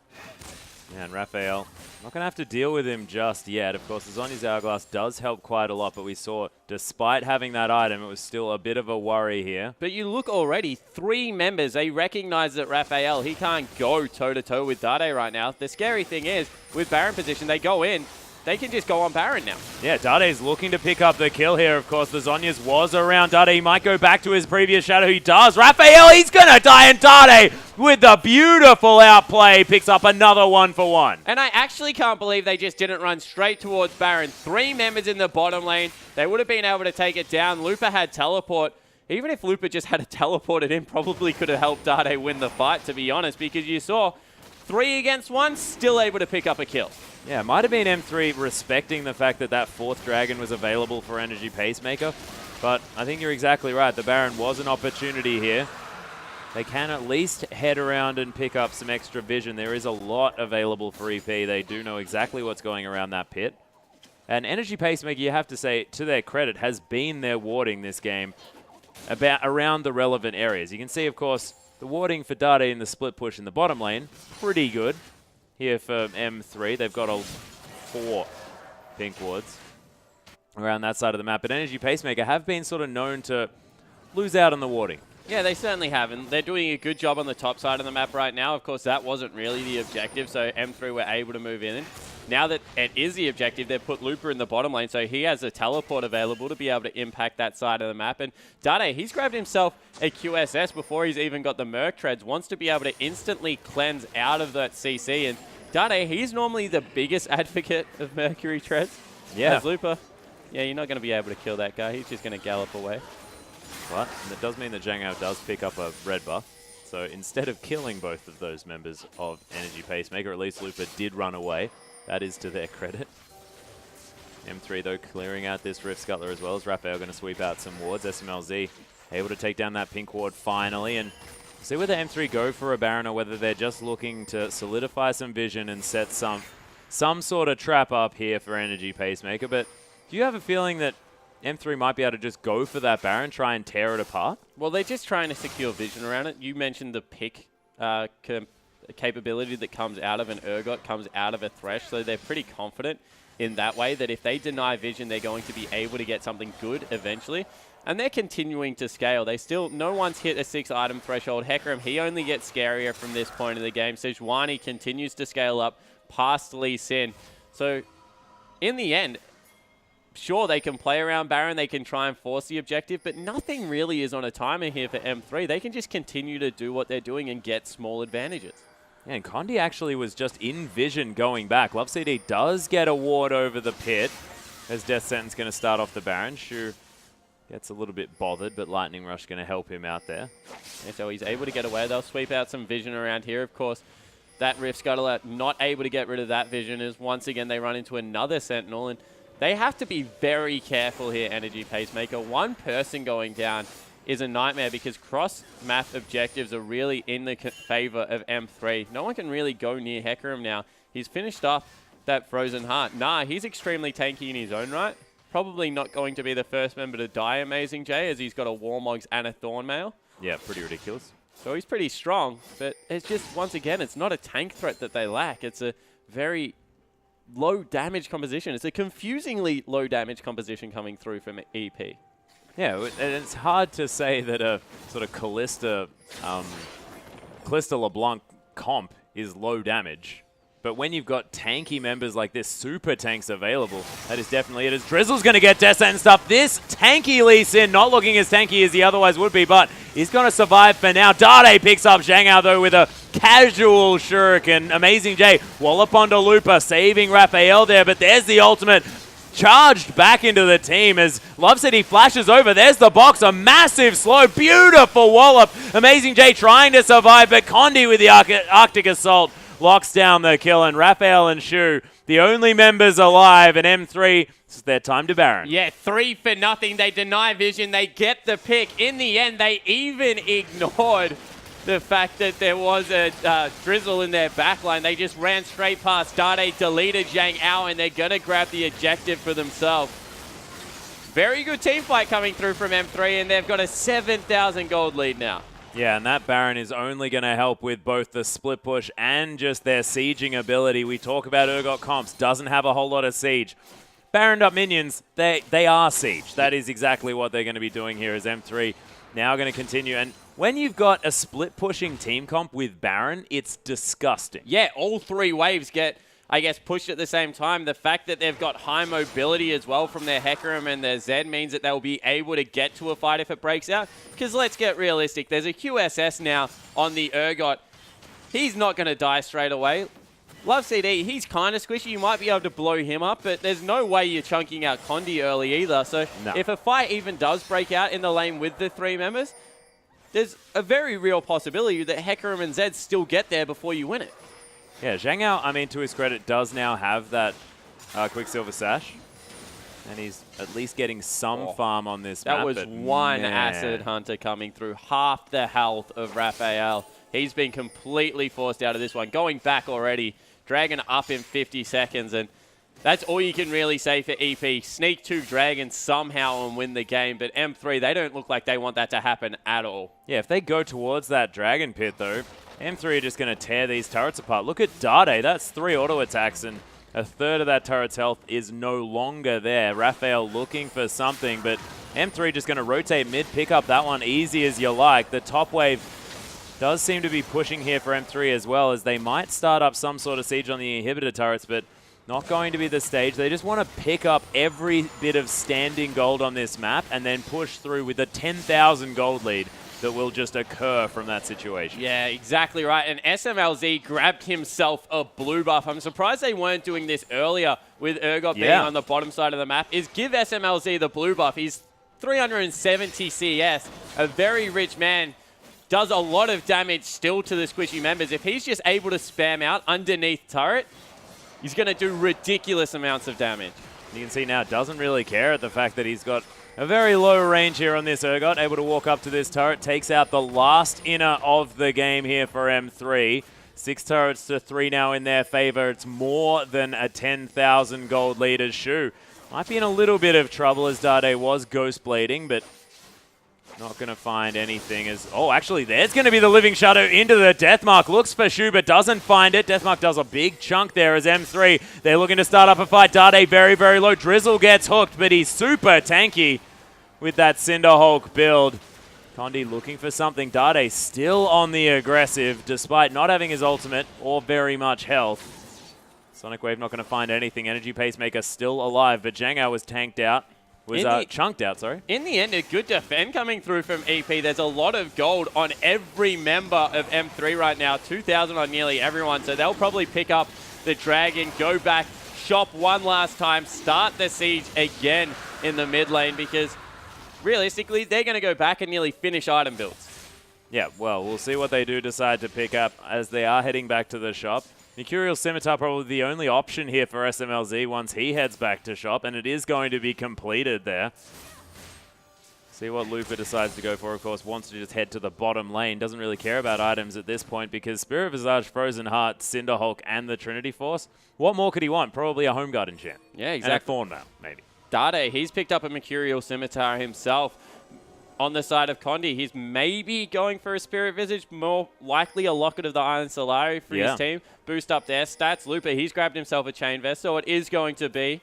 Yeah, and Raphael, not going to have to deal with him just yet. Of course, the Zhonya's Hourglass does help quite a lot, but we saw, despite having that item, it was still a bit of a worry here. But you look already, 3 members, they recognize that Raphael, he can't go toe-to-toe with Dade right now. The scary thing is, with Baron position, they go in, they can just go on Baron now. Yeah, Dade's looking to pick up the kill here. Of course, the Zhonya's was around Dade. He might go back to his previous shadow. He does. Raphael, he's going to die, and Dade, with the beautiful outplay, picks up another 1-for-1. And I actually can't believe they just didn't run straight towards Baron. 3 members in the bottom lane. They would have been able to take it down. Lupa had teleport. Even if Lupa just had teleported in, probably could have helped Dade win the fight, to be honest, because you saw 3 against 1, still able to pick up a kill. Yeah, it might have been M3 respecting the fact that that 4th Dragon was available for Energy Pacemaker, but I think you're exactly right. The Baron was an opportunity here. They can at least head around and pick up some extra vision. There is a lot available for EP. They do know exactly what's going around that pit. And Energy Pacemaker, you have to say, to their credit, has been their warding this game around the relevant areas. You can see, of course, the warding for Dade in the split push in the bottom lane, pretty good. Here for M3, they've got 4 pink wards around that side of the map. But Energy Pacemaker have been sort of known to lose out on the warding. Yeah, they certainly have, and they're doing a good job on the top side of the map right now. Of course, that wasn't really the objective, so M3 were able to move in. Now that it is the objective, they've put Lupa in the bottom lane, so he has a teleport available to be able to impact that side of the map. And Dade, he's grabbed himself a QSS before he's even got the Merc Treads, wants to be able to instantly cleanse out of that CC. And Dade, he's normally the biggest advocate of Mercury Treads. Yeah. As Lupa, yeah, you're not going to be able to kill that guy. He's just going to gallop away. But that does mean that Zhang Yao does pick up a red buff. So instead of killing both of those members of Energy Pacemaker, at least Lupa did run away. That is to their credit. M3, though, clearing out this Rift Scuttler as well as Raphael going to sweep out some wards. SMLZ able to take down that pink ward finally. And see whether M3 go for a Baron or whether they're just looking to solidify some vision and set some sort of trap up here for Energy Pacemaker. But do you have a feeling that M3 might be able to just go for that Baron, try and tear it apart? Well, they're just trying to secure vision around it. You mentioned the pick capability that comes out of an Urgot, comes out of a Thresh, so they're pretty confident in that way that if they deny vision, they're going to be able to get something good eventually. And they're continuing to scale. No one's hit a 6-item threshold. Hecarim, he only gets scarier from this point of the game. Sejuani continues to scale up past Lee Sin. So in the end, sure, they can play around Baron, they can try and force the objective, but nothing really is on a timer here for M3. They can just continue to do what they're doing and get small advantages. Yeah, and Condi actually was just in vision going back. Love CD does get a ward over the pit as Death Sentence going to start off the Baron. Shu gets a little bit bothered, but Lightning Rush going to help him out there. And so he's able to get away. They'll sweep out some vision around here. Of course, that Rift Scuttler not able to get rid of that vision as once again they run into another Sentinel. And they have to be very careful here, Energy Pacemaker. One person going down is a nightmare because cross-map objectives are really in the favor of M3. No one can really go near Hecarim now. He's finished up that Frozen Heart. Nah, he's extremely tanky in his own right. Probably not going to be the first member to die, Amazing J, as he's got a Warmogs and a Thornmail. Yeah, pretty ridiculous. So he's pretty strong, but it's just, once again, it's not a tank threat that they lack. It's a very low damage composition. It's a confusingly low damage composition coming through from EP. Yeah, and it's hard to say that a sort of Callista LeBlanc comp is low damage. But when you've got tanky members like this, super tanks available, that is definitely it. As Drizzle's going to get Death and stuff. This tanky Lee Sin, not looking as tanky as he otherwise would be, but he's going to survive for now. Dade picks up Zhang Hao, though, with a casual shuriken. Amazing J, wallop onto Lupa, saving Raphael there, but there's the ultimate. Charged back into the team as Love City flashes over. There's the box, a massive slow, beautiful wallop. Amazing J trying to survive, but Condi with the Arctic Assault locks down the kill, and Raphael and Shu, the only members alive, and M3, it's their time to Baron. Yeah, 3 for nothing. They deny vision. They get the pick. In the end, they even ignored the fact that there was a Drizzle in their backline. They just ran straight past Dade, deleted Zhang Hao, and they're going to grab the objective for themselves. Very good team fight coming through from M3, and they've got a 7,000 gold lead now. Yeah, and that Baron is only going to help with both the split push and just their sieging ability. We talk about Urgot comps, doesn't have a whole lot of siege. Baroned up minions, they are siege. That is exactly what they're going to be doing here as M3 now going to continue. And when you've got a split-pushing team comp with Baron, it's disgusting. Yeah, all 3 waves get, I guess, pushed at the same time. The fact that they've got high mobility as well from their Hecarim and their Zed means that they'll be able to get to a fight if it breaks out. Because let's get realistic. There's a QSS now on the Urgot. He's not going to die straight away. Love CD, he's kind of squishy. You might be able to blow him up, but there's no way you're chunking out Condi early either. So if a fight even does break out in the lane with the 3 members, there's a very real possibility that Hecarim and Zed still get there before you win it. Yeah, Zhang Hao, I mean, to his credit, does now have that Quicksilver Sash. And he's at least getting some farm on this map. That was one Acid Hunter coming through. Half the health of Raphael. He's been completely forced out of this one. Going back already. Dragon up in 50 seconds. And that's all you can really say for EP. Sneak 2 Dragon somehow and win the game. But M3, they don't look like they want that to happen at all. Yeah, if they go towards that Dragon Pit, though, M3 are just going to tear these turrets apart. Look at Dade. That's 3 auto attacks, and a third of that turret's health is no longer there. Raphael looking for something, but M3 just going to rotate mid, pick up that one easy as you like. The top wave does seem to be pushing here for M3 as well, as they might start up some sort of siege on the inhibitor turrets, but not going to be the stage. They just want to pick up every bit of standing gold on this map and then push through with a 10,000 gold lead that will just occur from that situation. Yeah, exactly right. And SMLZ grabbed himself a blue buff. I'm surprised they weren't doing this earlier with Urgot being on the bottom side of the map, is give SMLZ the blue buff. He's 370 CS, a very rich man. does a lot of damage still to the squishy members. If he's just able to spam out underneath turret, he's going to do ridiculous amounts of damage. You can see now, doesn't really care at the fact that he's got a very low range here on this Urgot, able to walk up to this turret, takes out the last inner of the game here for M3. 6 turrets to 3 now in their favor. It's more than a 10,000 gold leader's shoe. Might be in a little bit of trouble as Dade was ghost blading, but not going to find anything as... Oh, actually, there's going to be the Living Shadow into the Deathmark. Looks for Shu, but doesn't find it. Deathmark does a big chunk there as M3. They're looking to start up a fight. Dade very, very low. Drizzle gets hooked, but he's super tanky with that Cinderhulk build. Condi looking for something. Dade still on the aggressive, despite not having his ultimate or very much health. Sonic Wave not going to find anything. Energy Pacemaker still alive, but Zhangao was tanked out. Chunked out, sorry. In the end, a good defend coming through from EP. There's a lot of gold on every member of M3 right now. 2,000 on nearly everyone. So they'll probably pick up the Dragon, go back, shop one last time, start the siege again in the mid lane because realistically, they're going to go back and nearly finish item builds. Yeah, well, we'll see what they do decide to pick up as they are heading back to the shop. Mercurial Scimitar probably the only option here for SMLZ once he heads back to shop, and it is going to be completed there. See what Lupa decides to go for, of course, wants to just head to the bottom lane. Doesn't really care about items at this point because Spirit Visage, Frozen Heart, Cinderhulk, and the Trinity Force. What more could he want? Probably a Home Guard enchant. Yeah, exactly. And a Thornmail, maybe. Dade, he's picked up a Mercurial Scimitar himself. On the side of Condi, he's maybe going for a Spirit Visage, more likely a Locket of the Iron Solari for his team. Boost up their stats. Lupa, he's grabbed himself a Chain Vest, so it is going to be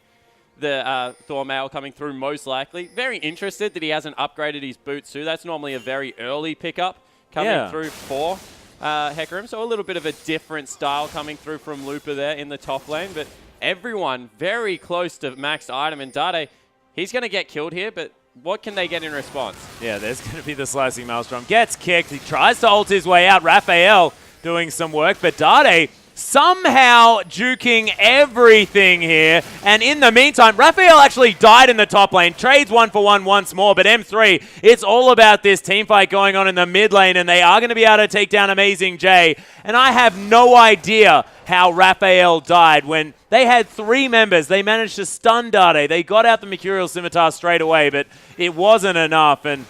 the Thormail coming through most likely. Very interested that he hasn't upgraded his boots too. That's normally a very early pickup coming through for Hecarim, so a little bit of a different style coming through from Lupa there in the top lane, but everyone very close to maxed item, and Dade, he's going to get killed here, but what can they get in response? Yeah, there's going to be the Slicing Maelstrom. Gets kicked. He tries to ult his way out. Raphael doing some work, but Dade somehow juking everything here. And in the meantime, Raphael actually died in the top lane. Trades 1-for-1 once more, but M3, it's all about this team fight going on in the mid lane, and they are going to be able to take down Amazing J. And I have no idea how Raphael died when they had 3 members. They managed to stun Dade. They got out the Mercurial Scimitar straight away, but it wasn't enough. And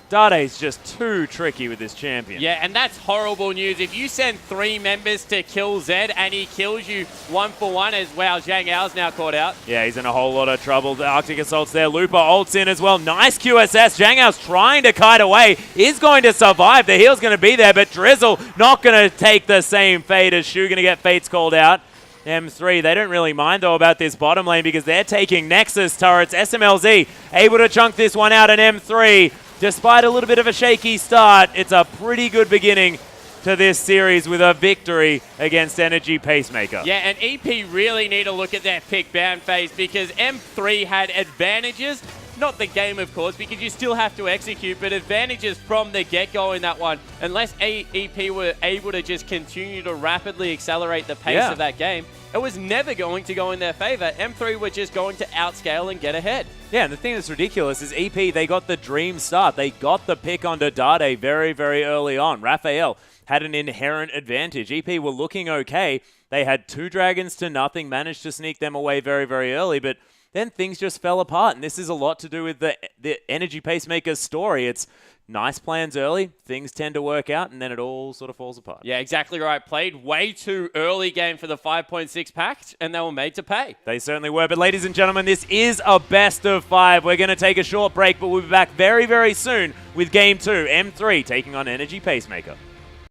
Dade's just too tricky with this champion. Yeah, and that's horrible news. If you send 3 members to kill Zed and he kills you 1-for-1 as well, Zhang Yao's now caught out. Yeah, he's in a whole lot of trouble. The Arctic Assault's there. Lupa ults in as well. Nice QSS. Zhang Yao's trying to kite away. Is going to survive. The heal's going to be there, but Drizzle not going to take the same fate as Shu. Going to get fates called out. M3, they don't really mind, though, about this bottom lane because they're taking Nexus turrets. SMLZ able to chunk this one out, and M3, despite a little bit of a shaky start, it's a pretty good beginning to this series with a victory against Energy Pacemaker. Yeah, and EP really need to look at their pick ban phase because M3 had advantages. Not the game, of course, because you still have to execute, but advantages from the get-go in that one. Unless EP were able to just continue to rapidly accelerate the pace of that game, it was never going to go in their favor. M3 were just going to outscale and get ahead. Yeah, and the thing that's ridiculous is EP, they got the dream start. They got the pick onto Dade very, very early on. Raphael had an inherent advantage. EP were looking okay. They had 2 dragons to nothing, managed to sneak them away very, very early, but then things just fell apart, and this is a lot to do with the Energy Pacemaker's story. It's nice plans early, things tend to work out, and then it all sort of falls apart. Yeah, exactly right. Played way too early game for the 5.6 pack, and they were made to pay. They certainly were, but ladies and gentlemen, this is a best of 5. We're going to take a short break, but we'll be back very, very soon with Game 2, M3 taking on Energy Pacemaker.